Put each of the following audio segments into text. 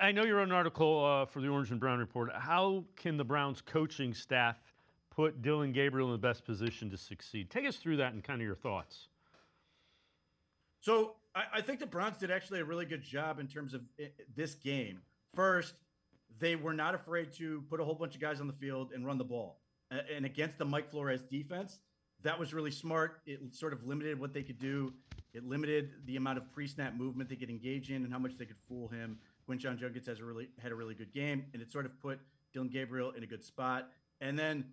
I know you wrote an article for the Orange and Brown Report. How can the Browns coaching staff put Dillon Gabriel in the best position to succeed? Take us through that and kind of your thoughts. So I think the Browns did actually a really good job in terms of this game. First, they were not afraid to put a whole bunch of guys on the field and run the ball. And against the Mike Flores defense, that was really smart. It sort of limited what they could do. It limited the amount of pre-snap movement they could engage in and how much they could fool him. Quinshon Judkins had a really good game, and it sort of put Dillon Gabriel in a good spot. And then,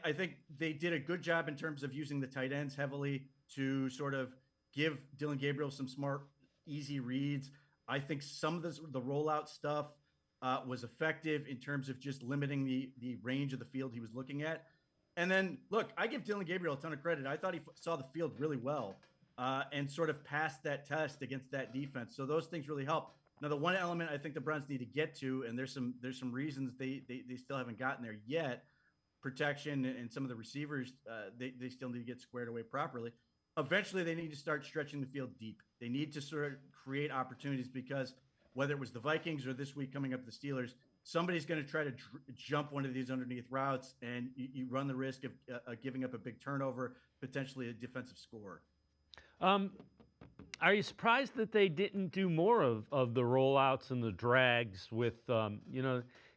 I think they did a good job in terms of using the tight ends heavily to sort of give Dillon Gabriel some smart, easy reads. I think some of the rollout stuff was effective in terms of just limiting the range of the field he was looking at. And then, look, I give Dillon Gabriel a ton of credit. I thought he saw the field really well and sort of passed that test against that defense. So those things really help. Now, the one element I think the Browns need to get to, and there's some reasons they still haven't gotten there yet. Protection and some of the receivers, they still need to get squared away properly. Eventually, they need to start stretching the field deep. They need to sort of create opportunities because whether it was the Vikings or this week coming up the Steelers, somebody's going to try to jump one of these underneath routes, and you run the risk of giving up a big turnover, potentially a defensive score. Are you surprised that they didn't do more of the rollouts and the drags with,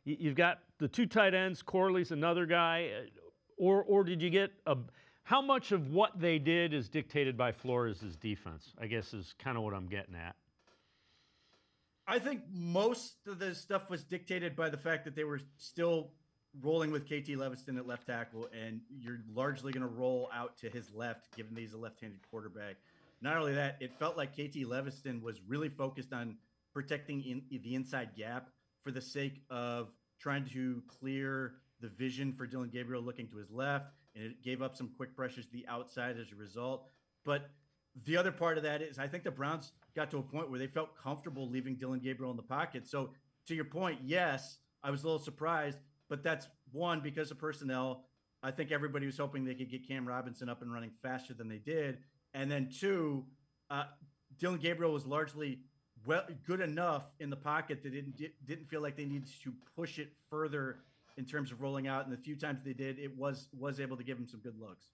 you've got the two tight ends, Corley's another guy, or did you get how much of what they did is dictated by Flores' defense, I guess is kind of what I'm getting at. I think most of the stuff was dictated by the fact that they were still rolling with KT Leviston at left tackle, and you're largely going to roll out to his left, given that he's a left-handed quarterback. Not only that, it felt like KT Leviston was really focused on protecting the inside gap for the sake of trying to clear the vision for Dillon Gabriel looking to his left, and it gave up some quick pressures to the outside as a result. But the other part of that is I think the Browns got to a point where they felt comfortable leaving Dillon Gabriel in the pocket. So to your point, yes, I was a little surprised, but that's one, because of personnel. I think everybody was hoping they could get Cam Robinson up and running faster than they did. And then two, Dillon Gabriel was largely good enough in the pocket that didn't feel like they needed to push it further in terms of rolling out. And the few times they did, it was able to give him some good looks.